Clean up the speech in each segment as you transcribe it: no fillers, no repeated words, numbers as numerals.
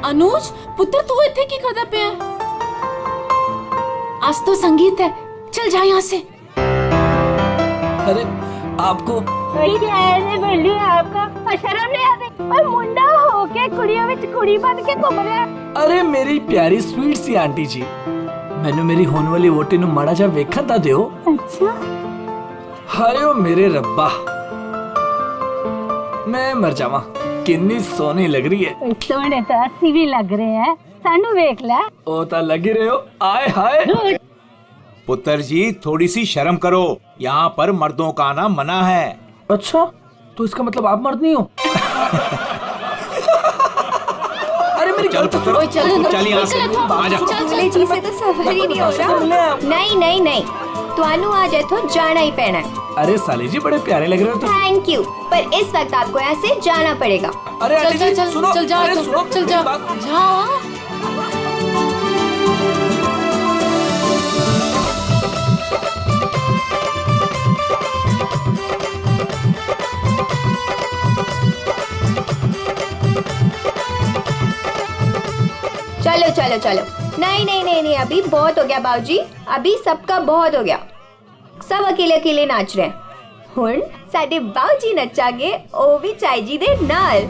अनुज पुत्र तू इतने की करदा पे है? आज तो संगीत है, चल जा यहाँ से। अरे आपको आपका शर्म नहीं आती? और मुंडा होके कुड़ियों में कुड़ी बन के घूम रहा है। अरे मेरी प्यारी स्वीट सी आंटी जी, मैंने मेरी होने वाली वोटी नु माड़ा जा वेखन ता दियो। अच्छा हायो मेरे रब्बा, मैं मर जावा, कितनी सोनी लग रही है। सोने तो अस्सी भी लग रहे हैं, सानू वेख ले। ओ ता लगी रहे हो, आए हाय। पुत्र जी थोड़ी सी शर्म करो, यहाँ पर मर्दों का आना मना है। अच्छा, तो इसका मतलब आप मर्द नहीं हो? अरे मेरी चल पुत्र, चल यहाँ से, आजा। जी से तो सफर ही नहीं हो रहा। नहीं नहीं नहीं, तुहानू आज इथों जाना ही पैना है। अरे साली जी बड़े प्यारे लग रहे हो तुम। थैंक यू, पर इस वक्त आपको यहाँ से जाना पड़ेगा। अरे आंटी जी चल सुनो, चल जा, अरे सुनो, चल जा बात- जा। चलो चलो चलो, नहीं नहीं नहीं नहीं, अभी बहुत हो गया बाबूजी, अभी सबका बहुत हो गया। सब अकेले अकेले नाच रहे हैं। हुण साडे बाबूजी नचांगे, ओ भी चाय जी दे नाल।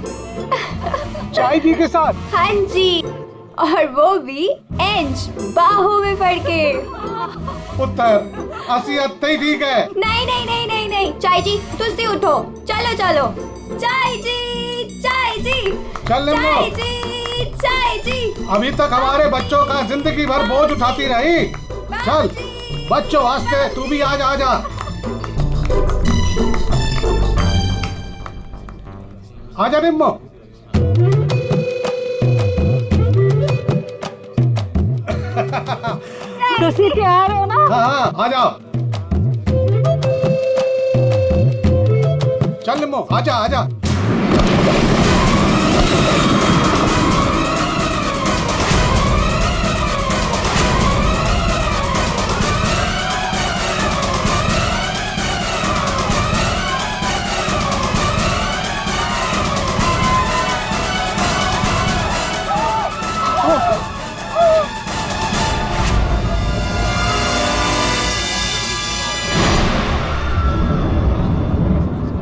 चाय जी के साथ? हाँ जी, और वो भी इंच बाहों में पड़ के। पुत्र असी अत्ते ही ठीक है। नहीं नहीं नहीं नहीं नहीं, चाय जी तुसी उठो, चलो चलो। चाय जी, चाय जी, चल ले चाय जी, चाय जी। अभी तक हमारे बच्चों का जिंदगी भर बोझ उठाती रही। चल बच्चों वास्ते तू भी आज आजा। आजा निम्मो। तुसी तैयार हो ना? हाँ हाँ आ जाओ। चल निम्मो आजा आजा।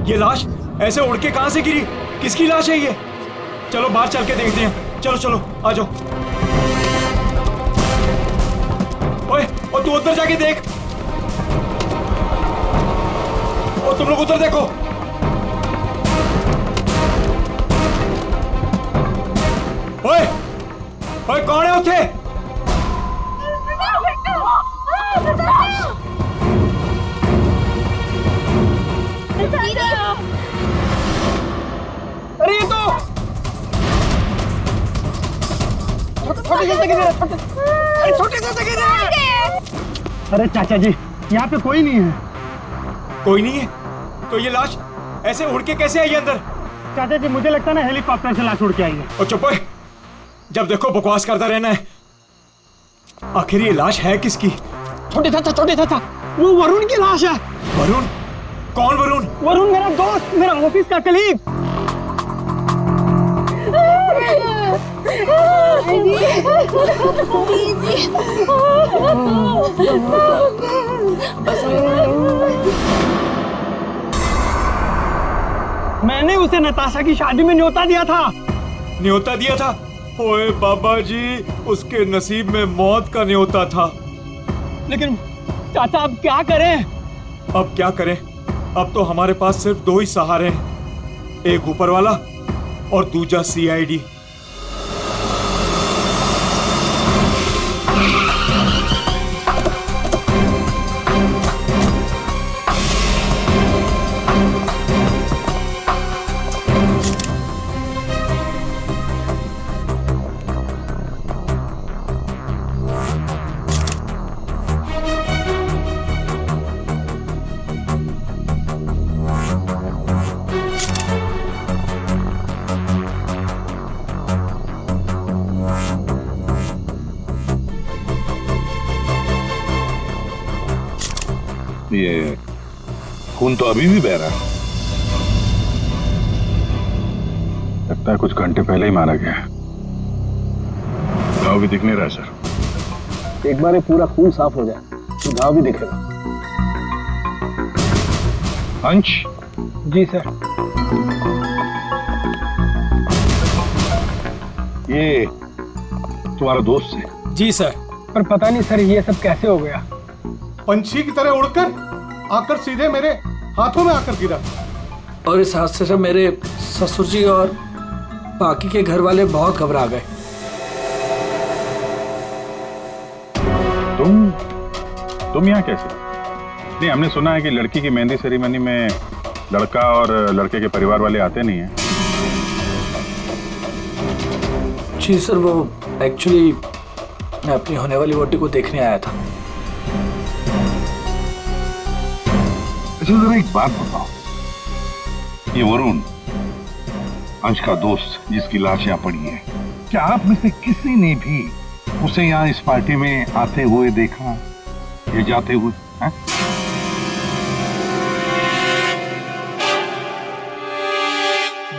ये लाश ऐसे उड़ के कहां से गिरी? किसकी लाश है ये? चलो बाहर चल के देखते हैं। चलो चलो आ जाओ। ओए, और तू उधर जाके देख। और तुम लोग उधर देखो। ओए, ओए कौन है उठे? अरे ये तो छोटे से किधर है? अरे छोटे से किधर है? अरे चाचा जी यहाँ पे कोई नहीं है। कोई नहीं है? तो ये लाश ऐसे उड़ के कैसे आई अंदर? चाचा जी मुझे लगता है ना हेलीकॉप्टर से लाश उड़ के आई है। और चुप ओए, जब देखो बकवास करता रहना है। आखिर ये लाश है किसकी? छोटे चाचा वो वरुण की लाश है। वरुण? कौन वरुण? वरुण मेरा दोस्त, मेरा ऑफिस का कलीग। मैंने उसे नताशा की शादी में न्योता दिया था। न्योता दिया था? ओए बाबा जी, उसके नसीब में मौत का न्योता था। लेकिन चाचा अब क्या करें? अब क्या करें? अब तो हमारे पास सिर्फ दो ही सहारे हैं, एक ऊपर वाला और दूसरा सीआईडी। ये खून तो अभी भी बह रहा है। लगता है कुछ घंटे पहले ही मारा गया। घाव भी दिख नहीं रहा है सर। एक बार ये पूरा खून साफ हो जाए तो घाव भी दिखेगा। अंश, जी सर। ये तुम्हारा दोस्त है? जी सर। पर पता नहीं सर ये सब कैसे हो गया। पंछी की तरह उड़कर आकर सीधे मेरे हाथों में आकर गिरा। और इस हादसे से मेरे ससुर जी और बाकी के घर वाले बहुत घबरा गए। तुम यहाँ कैसे? नहीं, हमने सुना है कि लड़की की मेहंदी सेरेमनी में लड़का और लड़के के परिवार वाले आते नहीं हैं। जी सर, वो एक्चुअली मैं अपनी होने वाली वोटी को देखने आया था। अच्छा जरा एक बात बताओ, ये वरुण अंश का दोस्त जिसकी लाश यहाँ पड़ी है, क्या आप में से किसी ने भी उसे यहाँ इस पार्टी में आते हुए देखा या जाते हुए? है?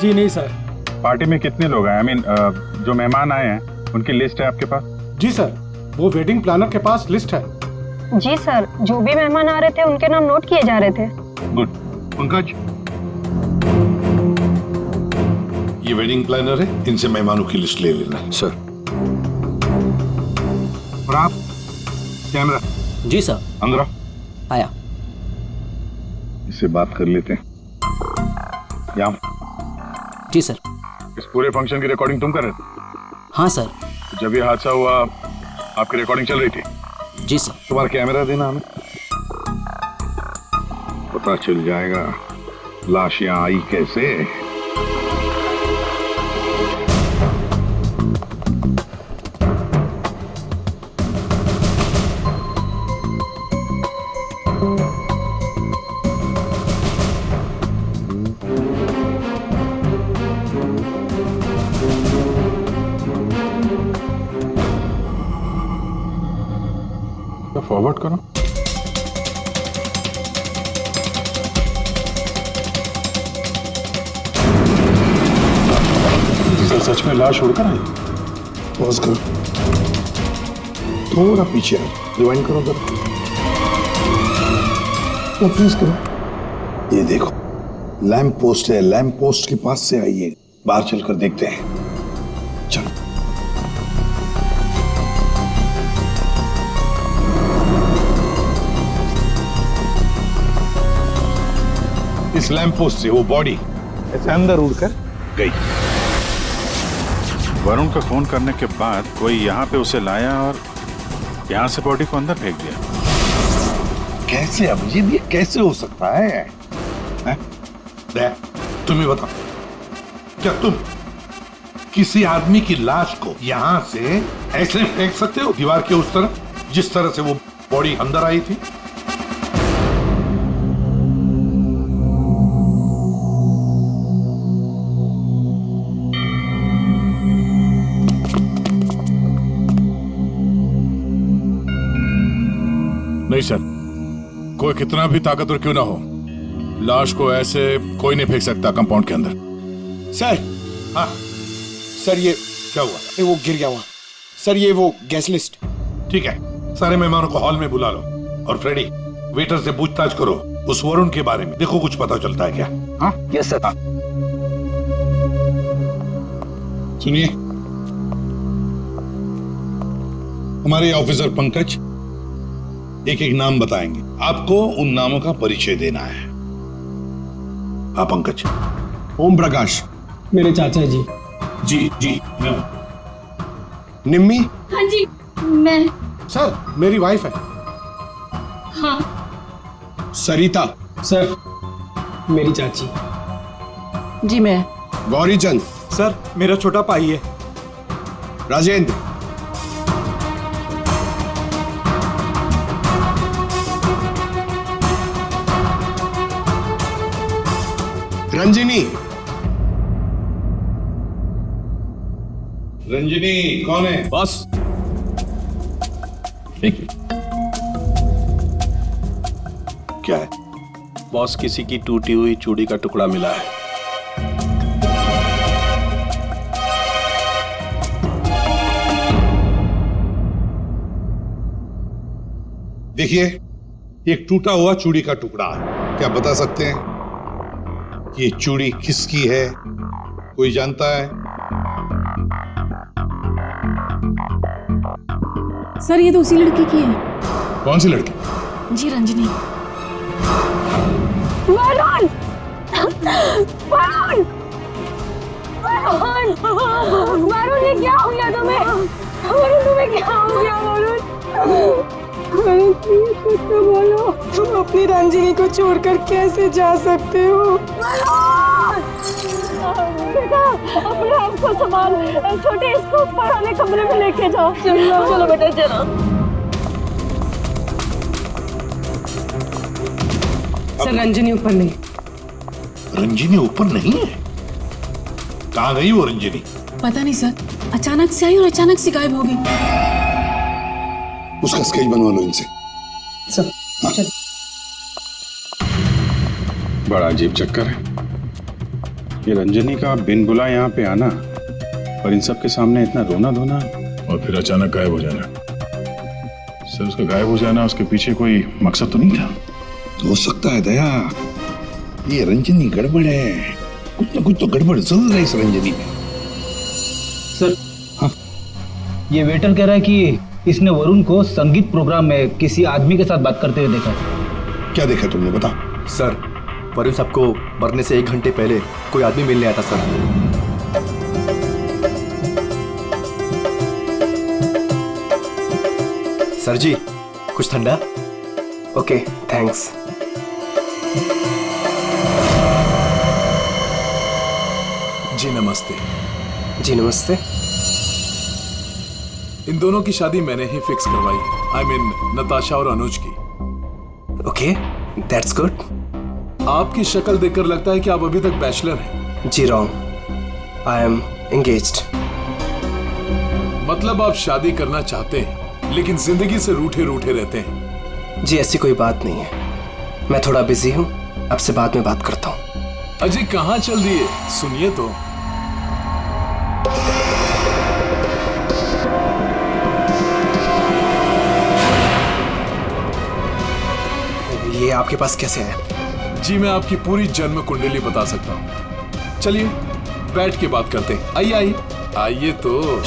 जी नहीं सर। पार्टी में कितने लोग आए? जो मेहमान आए हैं उनकी लिस्ट है आपके पास? जी सर, वो वेडिंग प्लानर के पास लिस्ट है। जी सर, जो भी मेहमान आ रहे थे उनके नाम नोट किए जा रहे थे। गुड। पंकज, ये वेडिंग प्लानर है, इनसे मेहमानों की लिस्ट ले लेना। सर। और आप कैमरा? जी सर। अंदर आओ। आया। इससे बात कर लेते हैं। यहाँ जी सर। इस पूरे फंक्शन की रिकॉर्डिंग तुम कर रहे थे? हाँ सर। जब ये हादसा हुआ आपकी रिकॉर्डिंग चल रही थी? जी सर। तुम्हारा कैमरा देना हमें, पता चल जाएगा लाश यहाँ आई कैसे। फॉरवर्ड करो। सच में लाश उड़कर आई? पॉज करो, थोड़ा पीछे आओ, रिवाइंड करो जरा, तो प्लीज करो। ये देखो लैंप पोस्ट है, लैंप पोस्ट के पास से आई है, बाहर चलकर देखते हैं। चलो। इस लैंप पोस्ट से वो बॉडी ऐसे अंदर उड़कर गई। वरुण को फोन करने के बाद कोई यहाँ पे उसे लाया और यहाँ से बॉडी को अंदर फेंक दिया। कैसे अभिजीत, ये कैसे हो सकता है? तुम ही बताओ, क्या तुम किसी आदमी की लाश को यहां से ऐसे फेंक सकते हो दीवार के उस तरफ, जिस तरह से वो बॉडी अंदर आई थी? नहीं सर, कोई कितना भी ताकतवर क्यों ना हो, लाश को ऐसे कोई नहीं फेंक सकता कंपाउंड के अंदर। सर। हाँ सर, ये क्या हुआ? वो गिर गया वहां। सर, ये वो गैस लिस्ट। ठीक है, सारे मेहमानों को हॉल में बुला लो और फ्रेडी वेटर से पूछताछ करो उस वरुण के बारे में, देखो कुछ पता चलता है क्या। हाँ यस सर। सुनिए, हमारे ऑफिसर पंकज एक एक नाम बताएंगे, आपको उन नामों का परिचय देना है। हाँ पंकज। ओम प्रकाश मेरे चाचा जी। जी जी। निम्मी। हाँ जी, मैं। सर, मेरी वाइफ है। हाँ। सरिता। सर, मेरी चाची। जी मैं। गौरी चंद। सर, मेरा छोटा भाई है। राजेंद्र। रंजिनी। रंजिनी कौन है? बॉस। क्या है? बॉस, किसी की टूटी हुई चूड़ी का टुकड़ा मिला है। देखिए, एक टूटा हुआ चूड़ी का टुकड़ा है। क्या बता सकते हैं ये चूड़ी किसकी है? कोई जानता है? सर ये तो उसी लड़की की है। कौन सी लड़की? जी रंजनी। वरुण! वरुण! वरुण! वरुण ये क्या हो गया तुम्हें? वरुण तुम्हें क्या हो गया वरुण? वरुण प्लीज कुछ तो बोलो। तुम अपनी रंजनी को छोड़कर कैसे जा सकते हो? वरुण! बेटा अपने आप को संभाल। छोटे इसको ऊपर वाले कमरे में लेके जाओ। चलो बेटा चलो। सर रंजनी ऊपर नहीं। रंजनी ऊपर नहीं है? कहाँ गई वो रंजनी? पता नहीं सर, अचानक से आई और अचानक से गायब हो गई। उसका स्केच बनवा लो इनसे। सर चल। बड़ा अजीब चक्कर है ये रंजनी का, बिन बुलाए यहाँ पे आना और इन सब के सामने इतना रोना धोना, और फिर अचानक गायब हो जाना। सर उसका गायब हो जाना, उसके पीछे कोई मकसद तो नहीं था? हो सकता है दया, ये रंजनी गड़बड़ है। कुछ ना कुछ तो गड़बड़ जरूर है इस रंजनी में। सर हाँ, ये वेटर कह रहा है कि इसने वरुण को संगीत प्रोग्राम में किसी आदमी के साथ बात करते हुए देखा। क्या देखा तुमने, बता। सर वरुण साहब को मरने से 1 घंटे पहले कोई आदमी मिलने आया था सर। सर जी कुछ ठंडा? Okay thanks. जी नमस्ते। जी नमस्ते। इन दोनों की शादी मैंने ही फिक्स करवाई है। आई मीन नताशा और अनुज की। Okay that's good. आपकी शक्ल देखकर लगता है कि आप अभी तक बैचलर हैं। जी रॉन्ग, आई एम एंगेज्ड। मतलब आप शादी करना चाहते हैं लेकिन जिंदगी से रूठे रूठे रहते हैं। जी ऐसी कोई बात नहीं है, मैं थोड़ा बिजी हूँ, आपसे बाद में बात करता हूँ। अजय कहाँ चल दिए, सुनिए तो। ये आपके पास कैसे है? जी मैं आपकी पूरी जन्म कुंडली बता सकता हूँ। चलिए बैठ के बात करते हैं। आइए आइए आइए तो।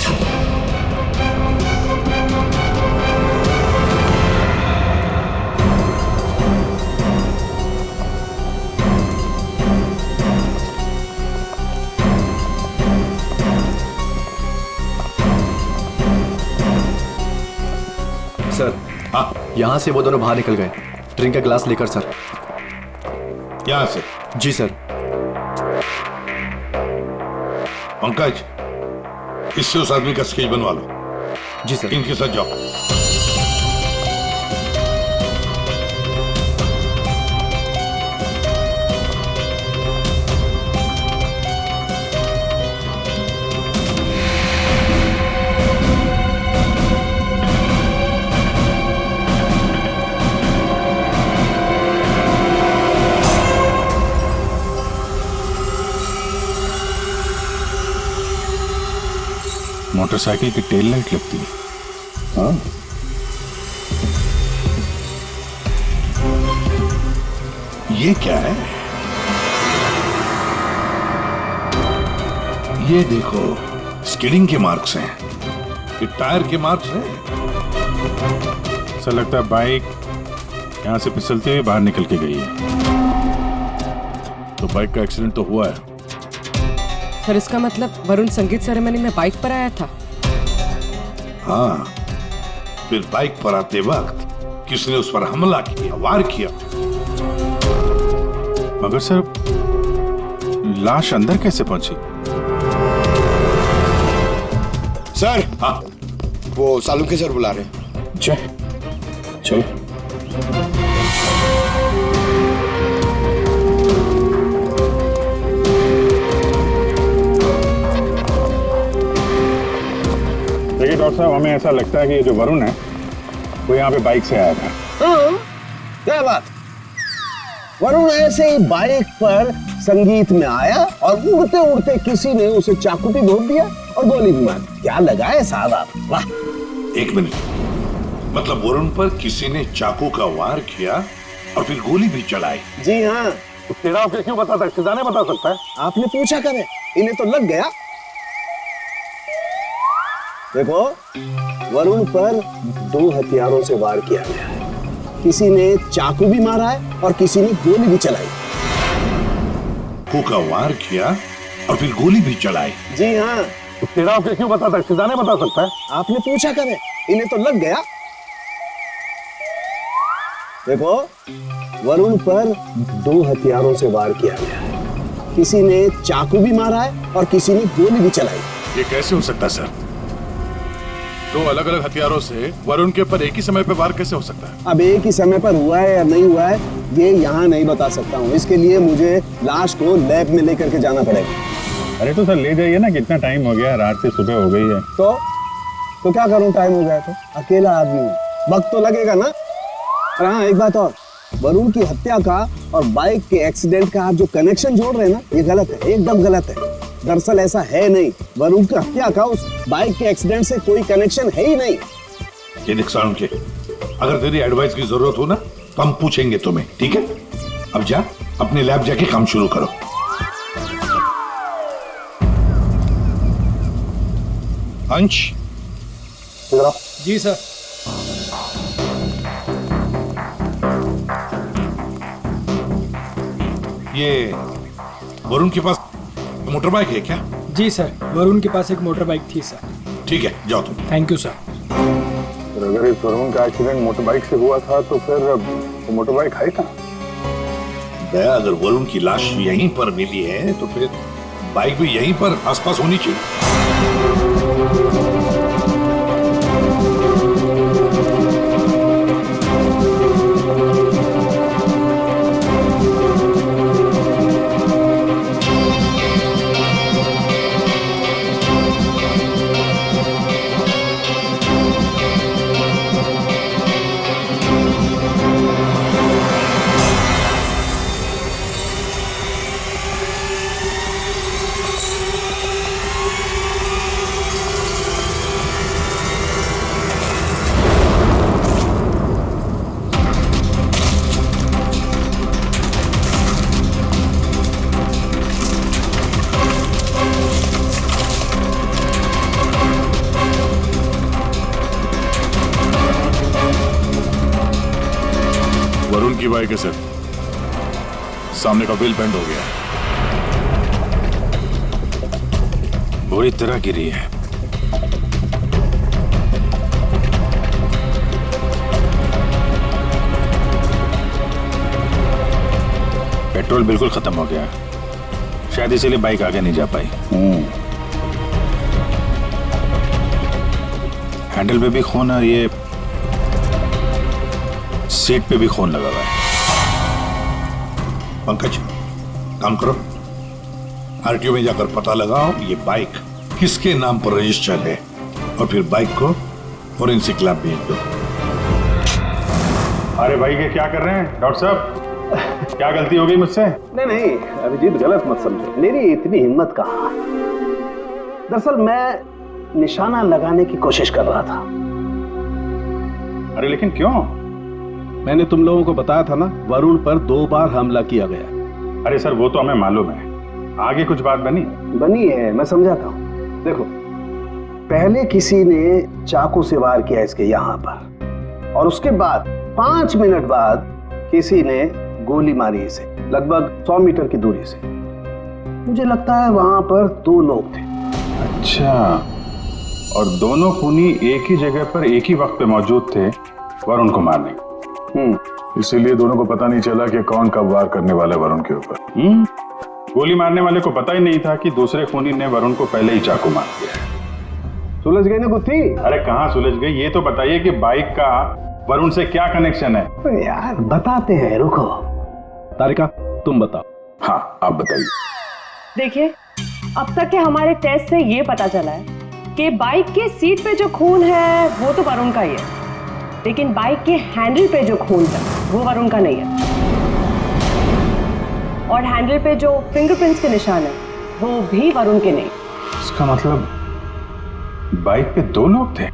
सर हाँ यहाँ से वो दोनों बाहर निकल गए, ड्रिंक का ग्लास लेकर सर। यहाँ से? जी सर। पंकज इससे उस आदमी का स्केच बनवा लो। जी सर। इनके साथ जाओ। मोटरसाइकिल की टेल लाइट लगती है। हाँ ये क्या है? ये देखो स्किडिंग के मार्क्स हैं, ये टायर के मार्क्स हैं। ऐसा लगता है बाइक यहाँ से फिसलते हुए बाहर निकल के गई है। तो बाइक का एक्सीडेंट तो हुआ है। सर इसका मतलब वरुण संगीत सेरेमनी में बाइक पर आया था। हाँ फिर बाइक पर आते वक्त किसने उस पर हमला किया, वार किया। मगर सर लाश अंदर कैसे पहुंची? सर हाँ वो सालुंखे सर बुला रहे हैं। चलो देखिए डॉक्टर साहब, हमें ऐसा लगता है कि ये जो वरुण है वो यहाँ पे बाइक से आया था। क्या बात? वरुण ऐसे ही बाइक पर संगीत में आया और उड़ते उड़ते किसी ने उसे चाकू भी घोंप दिया और गोली भी मार दी। क्या लगा है साहब आप? वाह। एक मिनट, मतलब वरुण पर किसी ने चाकू का वार किया और फिर गोली भी चलाई। जी हाँ। तेरा आपके क्यों बताता है? खजाने बता सकता है। आपने पूछा करे, इन्हें तो लग गया। देखो, वरुण पर 2 हथियारों से वार किया गया है। किसी ने चाकू भी मारा है और किसी ने गोली भी चलाई। चाकू का वार किया और फिर गोली भी चलाई। जी हाँ। तेरा आपके क्यों बताता है? खजाने बता सकता है। आपने पूछा करे, इन्हें तो लग गया। देखो, वरुण पर 2 हथियारों से वार किया गया है। किसी ने चाकू भी मारा है और किसी ने गोली भी चलाई। ये कैसे हो सकता है सर? 2 अलग अलग हथियारों से वरुण के ऊपर एक ही समय पे वार कैसे हो सकता है? अब एक ही समय पर हुआ है या नहीं हुआ है, ये यहाँ नहीं बता सकता हूँ। इसके लिए मुझे लाश को लैब में लेकर के जाना पड़ेगा। अरे तो सर ले जाइए ना, कितना टाइम हो गया, रात से सुबह हो गई है। तो क्या करूँ, टाइम हो गया तो? अकेला आदमी हूँ, वक्त तो लगेगा ना। और हाँ, एक बात और, वरुण की हत्या का और बाइक के एक्सीडेंट का आप जो कनेक्शन जोड़ रहे हैं ना, ये गलत है, एकदम गलत है। दरअसल ऐसा है नहीं। वरुण की हत्या का उस बाइक के एक्सीडेंट से कोई कनेक्शन है ही नहीं। ये नुकसान के, अगर तेरी एडवाइस की जरूरत हो ना तो हम पूछेंगे तुम्हें, ठीक है? अब जा, अपने लैब जाके काम शुरू करो। अंश, जी सर। ये वरुण के पास मोटर बाइक है क्या? जी सर, वरुण के पास एक मोटर बाइक थी सर। ठीक है, जाओ तुम। Thank you sir. अगर इस वरुण का एक्सीडेंट मोटर बाइक से हुआ था तो फिर मोटर बाइक है कहाँ? दया, अगर वरुण की लाश यहीं पर मिली है तो फिर बाइक भी यहीं पर आसपास होनी चाहिए। वरुण की बाइक है सर, सामने का व्हील बेंड हो गया, बुरी तरह गिरी है। पेट्रोल बिल्कुल खत्म हो गया, शायद इसीलिए बाइक आगे नहीं जा पाई। हैंडल पे भी खून और ये सीट पे भी खून लगा हुआ है। पंकज, काम करो, आरटीओ में जाकर पता लगाओ ये बाइक किसके नाम पर रजिस्टर है और फिर बाइक को फोरेंसिक लैब भेज दो। अरे भाई ये क्या कर रहे हैं डॉक्टर साहब? क्या गलती हो गई मुझसे? नहीं, अभिजीत गलत मत समझो, मेरी इतनी हिम्मत कहाँ। दरअसल मैं निशाना लगाने की कोशिश कर रहा था। अरे लेकिन क्यों? मैंने तुम लोगों को बताया था ना, वरुण पर 2 बार हमला किया गया। अरे सर वो तो हमें मालूम है, आगे कुछ बात बनी है, मैं समझाता हूँ। देखो, पहले किसी ने चाकू से वार किया इसके यहाँ पर, और उसके बाद 5 मिनट बाद किसी ने गोली मारी इसे, लगभग 100 मीटर की दूरी से। मुझे लगता है वहां पर 2 लोग थे। अच्छा, और दोनों खूनी एक ही जगह पर एक ही वक्त पे मौजूद थे वरुण को मारने। इसीलिए दोनों को पता नहीं चला कि कौन कब वार करने वाला है वरुण के ऊपर। गोली मारने वाले को पता ही नहीं था कि दूसरे खूनी ने वरुण को पहले ही चाकू मार दिया। सुलझ गई ना गुत्थी? अरे कहाँ सुलझ गई, ये तो बताइए कि बाइक का वरुण से क्या कनेक्शन है? यार बताते हैं, रुको। तारिका तुम बताओ। हाँ आप बताइए। देखिए, अब तक के हमारे टेस्ट से ये पता चला है कि बाइक के सीट पे जो खून है वो तो वरुण का ही है, लेकिन बाइक के हैंडल पे जो खून है वो वरुण का नहीं है। और हैंडल पे जो फिंगरप्रिंट्स के निशान है वो भी वरुण के नहीं। इसका मतलब बाइक पे 2 लोग थे।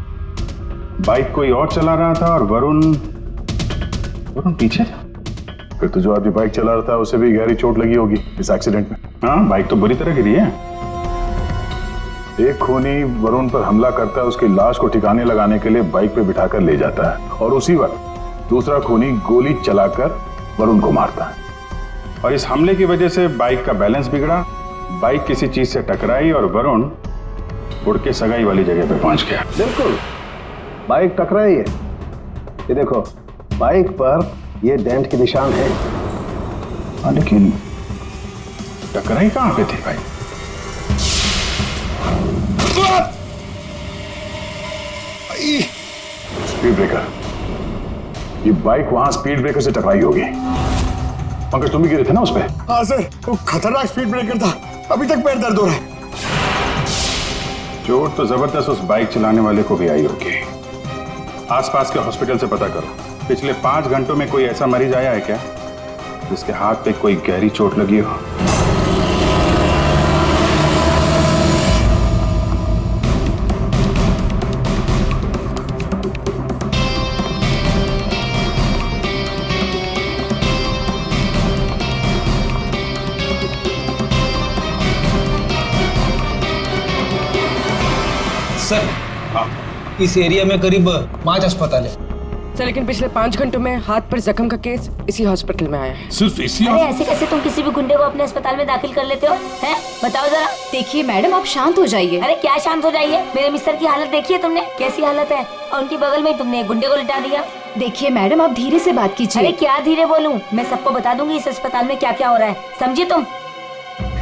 बाइक कोई और चला रहा था और वरुण पीछे था। फिर तो जो आदमी बाइक चला रहा था उसे भी गहरी चोट लगी होगी इस एक्सीडेंट में। हाँ, बाइक तो बुरी तरह गिरी है। एक खूनी वरुण पर हमला करता है, उसकी लाश को ठिकाने लगाने के लिए बाइक पे बिठाकर ले जाता है और उसी वक्त दूसरा खूनी गोली चलाकर वरुण को मारता है। और इस हमले की वजह से बाइक का बैलेंस बिगड़ा, बाइक किसी चीज से टकराई और वरुण उड़ के सगाई वाली जगह पे पहुंच गया। बिल्कुल, बाइक टकराई है। ये देखो, बाइक पर ये डेंट के निशान है। लेकिन टकराई कहां पे थी भाई? Speed breaker. ये बाइक वहां स्पीड ब्रेकर से टकराई होगी। पंकज, तुम भी गिरे थे ना उस पे? हाँ सर, वो खतरनाक स्पीड ब्रेकर था। अभी तक पैर दर्द हो रहा है। चोट तो जबरदस्त उस बाइक चलाने वाले को भी आई होगी। आसपास के हॉस्पिटल से पता करो, पिछले 5 घंटों में कोई ऐसा मरीज आया है क्या जिसके हाथ पे कोई गहरी चोट लगी हो? सर, इस एरिया में करीब 5 अस्पताल है सर, लेकिन पिछले 5 घंटों में हाथ पर जख्म का केस इसी हॉस्पिटल में आया है। सिर्फ इसी? अरे ऐसे कैसे तुम किसी भी गुंडे को अपने अस्पताल में दाखिल कर लेते हो? हैं? बताओ जरा। देखिए मैडम, आप शांत हो जाइए। अरे क्या शांत हो जाइए? मेरे मिस्टर की हालत देखिए तुमने, कैसी हालत है, और उनकी बगल में तुमने एक गुंडे को लिटा दिया। देखिए मैडम, आप धीरे से बात कीजिए। अरे क्या धीरे बोलूं? मैं सबको बता दूंगी इस अस्पताल में क्या क्या हो रहा है, समझी तुम?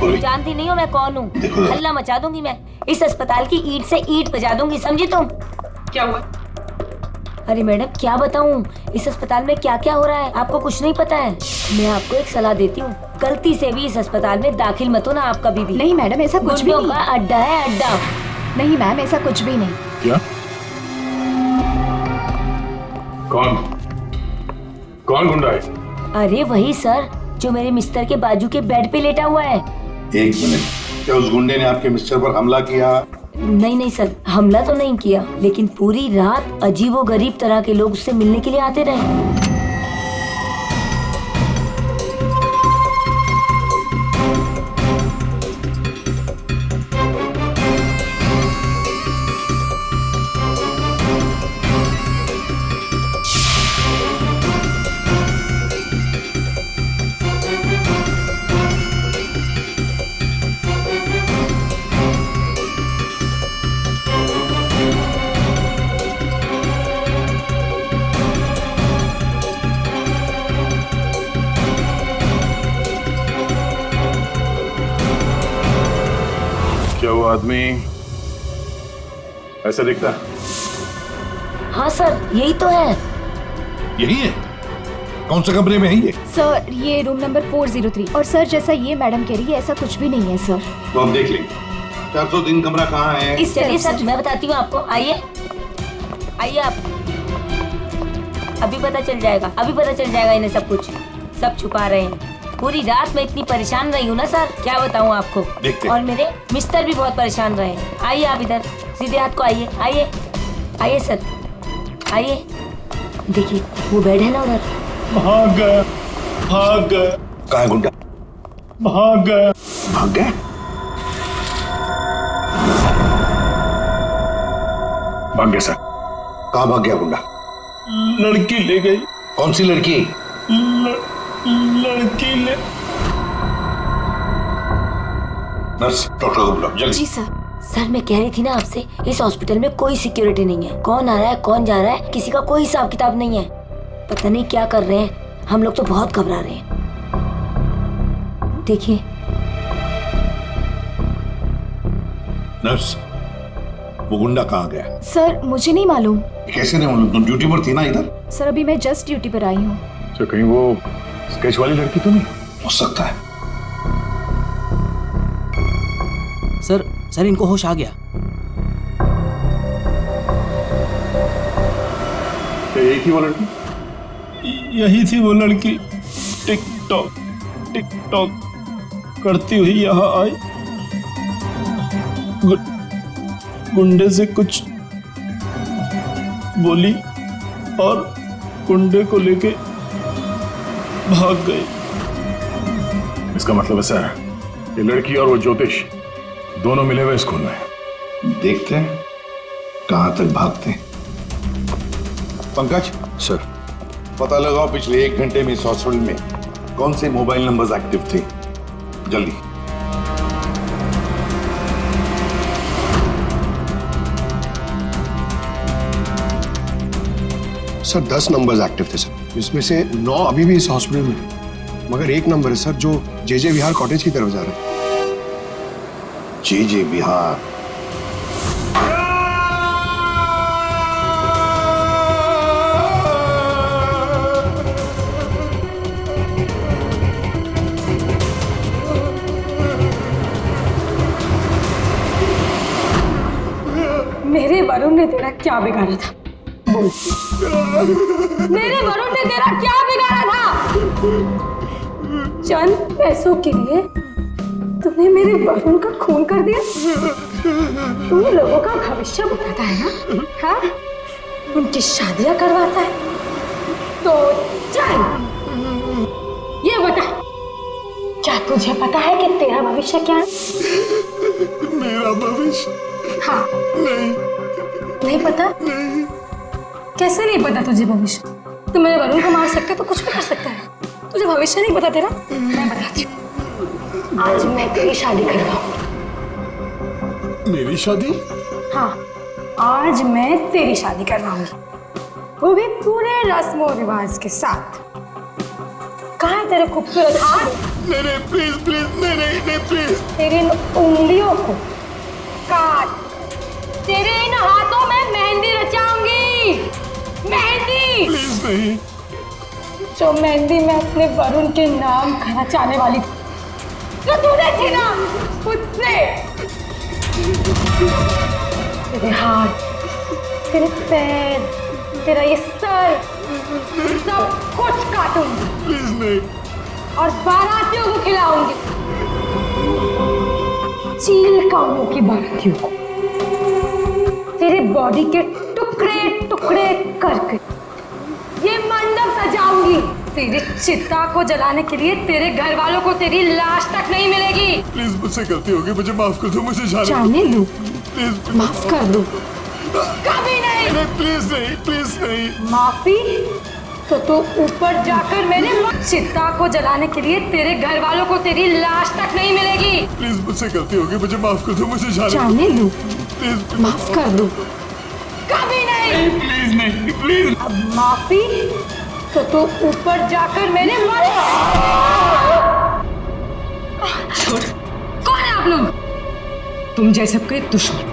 जानती नहीं हो मैं कौन हूँ? हल्ला मचा दूंगी मैं, इस अस्पताल की ईंट से ईंट बजा दूंगी, समझी तुम? क्या हुआ? अरे मैडम क्या बताऊं, इस अस्पताल में क्या क्या हो रहा है आपको कुछ नहीं पता है। मैं आपको एक सलाह देती हूँ, गलती से भी इस अस्पताल में दाखिल मत हो ना आप कभी भी। नहीं मैडम, ऐसा कुछ भी नहीं। का अड्डा है, अड्डा। नहीं मैम, ऐसा कुछ भी नहीं। क्या? कौन गुंडा है? अरे वही सर, जो मेरे मिस्टर के बाजू के बेड पे लेटा हुआ है। एक मिनट, क्या उस गुंडे ने आपके मिस्टर पर हमला किया? नहीं सर, हमला तो नहीं किया, लेकिन पूरी रात अजीबोगरीब तरह के लोग उससे मिलने के लिए आते रहे। क्या वो आदमी ऐसा दिखता है? हाँ सर, यही तो है। यही है? कौन से कमरे में है ये? सर, ये रूम नंबर 403। और सर, जैसा ये मैडम कह रही है, ऐसा कुछ भी नहीं है सर। तो हम देख लेंगे। 403 कमरा कहाँ है? इस चलिए सर, मैं बताती हूँ आपको, आइए आइए आप। अभी पता चल जाएगा, अभी पता चल जाएगा इन्हें सब कुछ। सब छुपा रहे हैं। पूरी रात मैं इतनी परेशान रही हूँ ना सर, क्या बताऊँ आपको। देखते। और मेरे मिस्टर भी बहुत परेशान रहे। आइए आप इधर, सीधे हाथ को आइए, आइए आइए सर, आइए। देखिए वो बेड है ना उधर। भाग गया, भाग गया। कहाँ है गुंडा? भाग गया। भाग गया? भाग गया सर। कहाँ भाग गया गुंडा? लड़की ले गई। कौन सी लड़की? लड़की ले। नर्स, डॉक्टर को बुलाओ जल्दी। जी सर। सर मैं कह रही थी ना आपसे, इस हॉस्पिटल में कोई सिक्योरिटी नहीं है। कौन आ रहा है कौन जा रहा है किसी का कोई हिसाब किताब नहीं है। पता नहीं क्या कर रहे हैं, हम लोग तो बहुत घबरा रहे हैं। देखिए। नर्स, वो गुंडा कहाँ गया? सर मुझे नहीं मालूम। कैसे नहीं मालूम? तुम ड्यूटी पर थी ना इधर? सर अभी मैं जस्ट ड्यूटी पर आई हूँ। तो कहीं वो स्केच वाली लड़की तो नहीं? हो सकता है। सर इनको होश आ गया। क्या यही थी वो लड़की? यही थी वो लड़की। टिकटॉक टिकटॉक करती हुई यहाँ आई। गुंडे से कुछ बोली और कुंडे को लेके भाग गई। इसका मतलब है सर, ये लड़की और वो ज्योतिष दोनों मिले हुए इस खून में। देखते हैं कहां तक भागते हैं। पंकज सर, पता लगाओ पिछले 1 घंटे में इस हॉस्पिटल में कौन से मोबाइल नंबर्स एक्टिव थे, जल्दी। सर 10 नंबर्स एक्टिव थे सर, इसमें से 9 अभी भी इस हॉस्पिटल में हैं। मगर एक नंबर है सर जो जे विहार कॉटेज की तरफ जा रहा है। जे विहार? मेरे वरुण ने तेरा क्या बिगाड़ा था? बोल। मेरे वरुण ने तेरा क्या बिगाड़ा था? चंद पैसों के लिए तूने मेरे वरुण का खून कर दिया। तू लोगों का भविष्य बताता है ना? हाँ, उनकी शादियां करवाता है। तो चल ये बता, क्या तुझे पता है कि तेरा भविष्य क्या है? मेरा भविष्य? हाँ। नहीं पता? नहीं। कैसे नहीं पता तुझे भविष्य? तू मेरे वरुण को मार सकता है तो कुछ भी कर सकता है। तुझे भविष्य नहीं पता तेरा? मैं बताती हूँ। आज मैं तेरी शादी करवाऊंगी। मेरी शादी? हाँ, आज मैं तेरी शादी करवाऊंगी, वो भी पूरे रस्म और रिवाज के साथ। कहाँ है तेरे खूबसूरत हाथ? नहीं प्लीज प्लीज, नहीं प्लीज। तेरी इन उंगलियों को काट, तेरे इन हाथों में मेहंदी रचाऊंगी। मेहंदी? प्लीज नहीं। जो मेहंदी मैं अपने वरुण के नाम रचाने वाली थी, जो तूने छीना मुझसे। तेरे हाथ, तेरे पैर, तेरा ये सर, सब कुछ काटूंगी। प्लीज नहीं। और बारातियों को खिलाऊंगी, चील कामों की बारातियों को। तेरे बॉडी के टुकड़े टुकड़े करके ये मंडप सजाऊंगी। तेरी चिता को जलाने के लिए तेरे घर वालों को तेरी लाश तक नहीं मिलेगी। प्लीज, मुझसे गलती होगी, मुझे माफ कर दो, मुझे जाने दो। प्लीज माफ कर दो। कभी नहीं। प्लीज नहीं, प्लीज नहीं। माफी तो तू ऊपर जाकर मेरे चिता को जलाने के लिए तेरे घर वालों को तेरी लाश तक नहीं मिलेगी। प्लीज, मुझसे गलती होगी, मुझे माफ कर दो, मुझे जाने दो। प्लीज माफ कर दो। कभी नहीं। प्लीज नहीं, प्लीज। अब माफी तो तू ऊपर जाकर मेरे कौन है आप लोग? तुम जैसे कोई दुश्मन।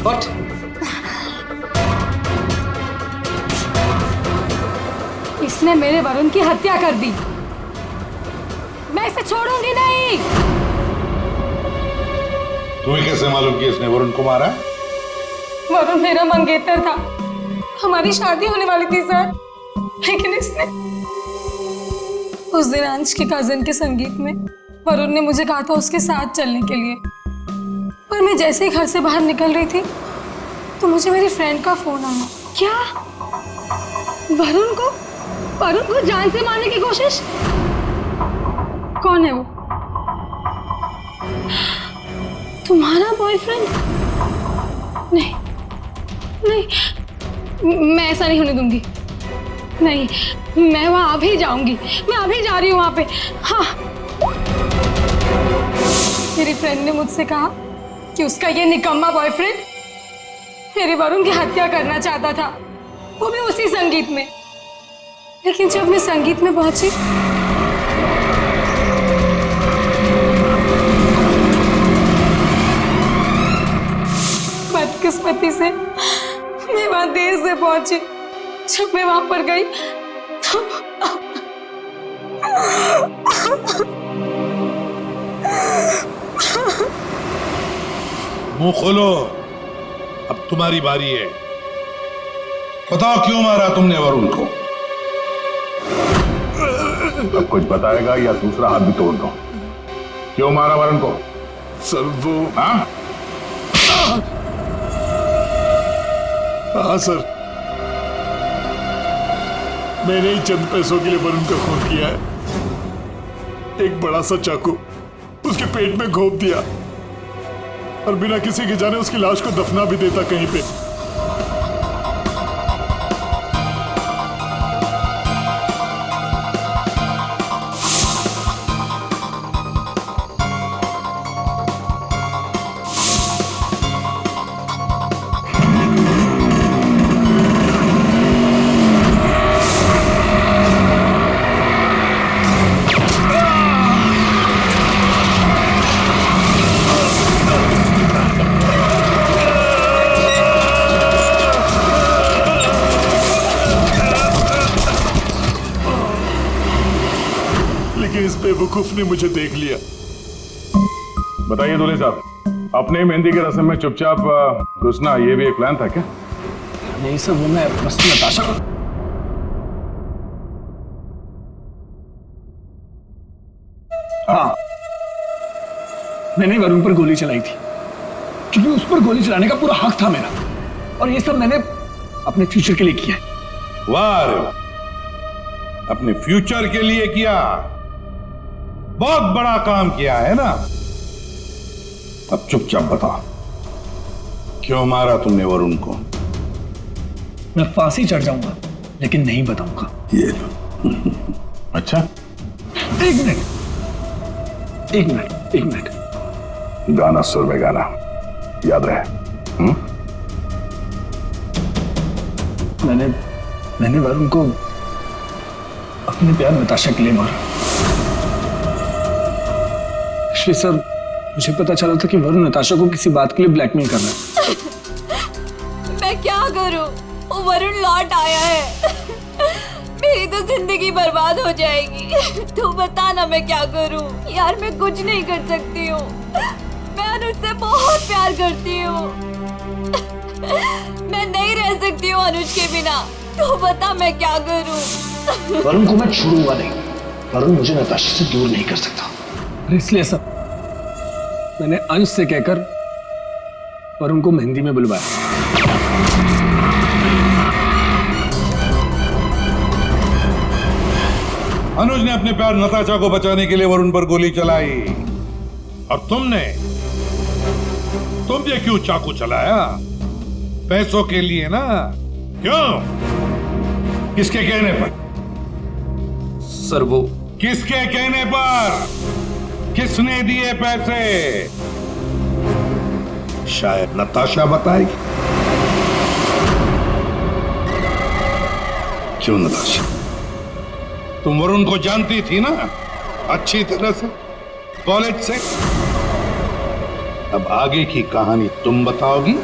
What? इसने मेरे वरुण की हत्या कर दी। मैं इसे छोड़ूंगी नहीं। तुम्हें कैसे मालूम कि इसने वरुण को मारा? वरुण मेरा मंगेतर था, हमारी शादी होने वाली थी सर, लेकिन इसने उस दिन अंश के कजन के संगीत में वरुण ने मुझे कहा था उसके साथ चलने के लिए, पर मैं जैसे ही घर से बाहर निकल रही थी तो मुझे मेरी फ्रेंड का फोन आया। क्या? वरुण को जान से मारने की कोशिश? कौन है वो? तुम्हारा बॉयफ्रेंड? नहीं, मैं ऐसा नहीं होने दूंगी। नहीं, मैं वहां अभी जाऊंगी, मैं अभी जा रही हूँ वहां पे। हाँ, मेरी फ्रेंड ने मुझसे कहा कि उसका ये निकम्मा बॉयफ्रेंड मेरे वरुण की हत्या करना चाहता था, वो भी उसी संगीत में। लेकिन जब मैं संगीत में पहुंची बदकिस्मती से मैं वहां देर से पहुंची। जब मैं वहां पर गई तो मुंह खोलो, अब तुम्हारी बारी है। बताओ क्यों मारा तुमने वरुण को? अब कुछ बताएगा या दूसरा हाथ भी तोड़ दो। क्यों मारा वरुण को? सर वो हाँ? हाँ सर, मैंने ही चंद पैसों के लिए वरुण का खून किया है। एक बड़ा सा चाकू उसके पेट में घोंप दिया और बिना किसी के जाने उसकी लाश को दफना भी देता कहीं पे। इस बेवकूफ ने मुझे देख लिया। बताइए दूल्हे साहब, अपने मेहंदी के रस्म में चुपचाप घुसना ये भी एक प्लान था क्या? नहीं सर, वो मैं बस नताशा को। हाँ, मैंने वरुण पर गोली चलाई थी क्योंकि उस पर गोली चलाने का पूरा हक था मेरा, और ये सब मैंने अपने फ्यूचर के लिए किया है। वाह रे, अपने फ्यूचर के लिए किया, बहुत बड़ा काम किया है ना। अब चुपचाप बता, क्यों मारा तुमने वरुण को? मैं फांसी चढ़ जाऊंगा लेकिन नहीं बताऊंगा। ये लो। अच्छा, एक मिनट। गाना सुर में गाना, याद रहे। मैंने वरुण को अपने प्यार नताशा के लिए मारा। इसलिए सर, मुझे पता चला था कि वरुण नताशा को किसी बात के लिए ब्लैकमेल कर रहा है। मैं क्या करूं? वो वरुण लौट आया है। मेरी तो जिंदगी बर्बाद हो जाएगी। तू बता ना, मैं क्या करूं? यार मैं कुछ नहीं कर सकती हूँ। मैं अनुज से बहुत प्यार करती हूँ। मैं नहीं रह सकती हूँ अनुज के बिना। तू बता मैं क्या करूं? वरुण को मैं छोड़ूंगा नहीं। वरुण मुझे नताशा से दूर नहीं कर सकता। इसलिए सब मैंने अंश से कहकर वरुण को मेहंदी में बुलवाया। अनुज ने अपने प्यार नताशा को बचाने के लिए वरुण पर गोली चलाई, और तुम ये क्यों चाकू चलाया? पैसों के लिए ना? क्यों? किसके कहने पर? सर वो किसके कहने पर? किसने दिए पैसे? शायद नताशा बताएगी। क्यों नताशा? तुम वरुण को जानती थी ना अच्छी तरह से, कॉलेज से। अब आगे की कहानी तुम बताओगी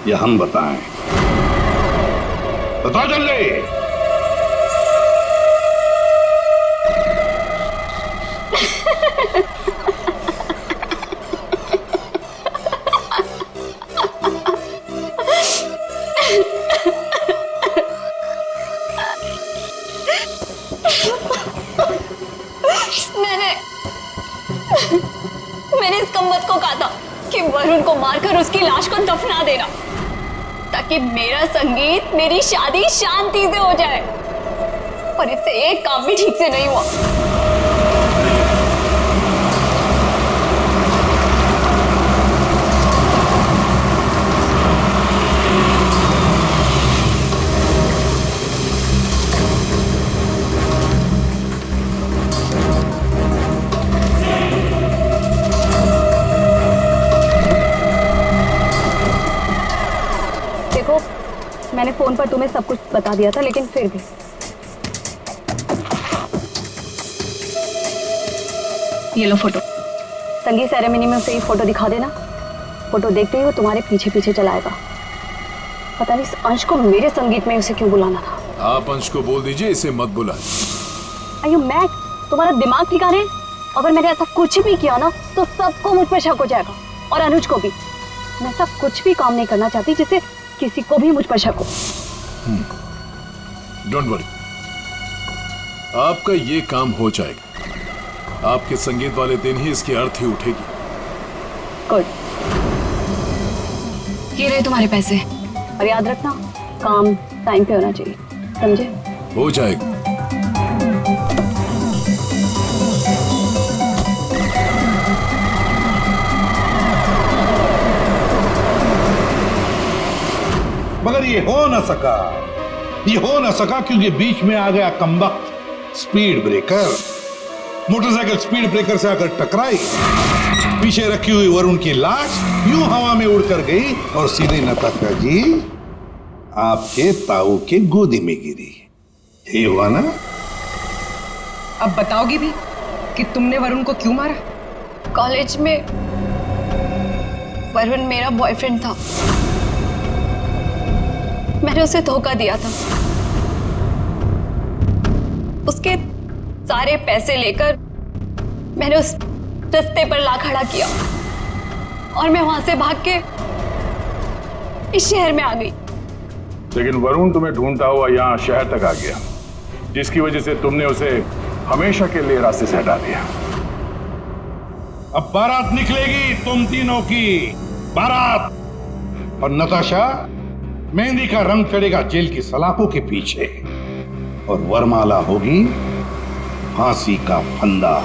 या हम बताएं? बताओ जल्दी। मैंने इस कमबख्त को कहा था कि वरुण को मारकर उसकी लाश को दफना देना, ताकि मेरा संगीत, मेरी शादी शांति से हो जाए। और इससे एक काम भी ठीक से नहीं हुआ। मैंने फोन पर तुम्हें सब कुछ बता दिया था, लेकिन फिर भी ये लो फोटो। संगीत सेरेमनी में उसे ये फोटो दिखा देना। फोटो देखते ही वो तुम्हारे पीछे पीछे चलाएगा। पता नहीं इस अंश को मेरे संगीत में उसे क्यों बुलाना था। आप अंश को बोल दीजिए इसे मत बुलाए। अयो मैं, तुम्हारा दिमाग ठिकाने? अगर मैंने ऐसा कुछ भी किया ना तो सबको मुझ पर शक हो जाएगा, और अनुज को भी। मैं ऐसा कुछ भी काम नहीं करना चाहती जिससे किसी को भी मुझ पर शक हो। डोंट वरी, आपका ये काम हो जाएगा। आपके संगीत वाले दिन ही इसकी अर्थी उठेगी। गुड। ये रहे तुम्हारे पैसे। और याद रखना, काम टाइम पे होना चाहिए, समझे? हो जाएगा। मगर ये हो ना सका, ये हो ना सका क्योंकि बीच में आ गया कमबख्त speed breaker. Motorcycle speed breaker से आकर टकराई, पीछे रखी हुई वरुण की लाश यूं हवा में उड़कर गई और सीधे नताशा जी आपके ताऊ के गोदी में गिरी। ये हुआ ना? अब बताओगी भी कि तुमने वरुण को क्यों मारा? कॉलेज में वरुण मेरा बॉयफ्रेंड था, मैंने उसे धोखा दिया था। उसके सारे पैसे लेकर मैंने उस रास्ते पर ला खड़ा किया और मैं वहां से भाग के इस शहर में आ गई। लेकिन वरुण तुम्हें ढूंढता हुआ यहाँ शहर तक आ गया, जिसकी वजह से तुमने उसे हमेशा के लिए रास्ते से हटा दिया। अब बारात निकलेगी तुम तीनों की, बारात। और नताशा, मेहंदी का रंग चढ़ेगा जेल की सलाखों के पीछे और वरमाला होगी फांसी का फंदा।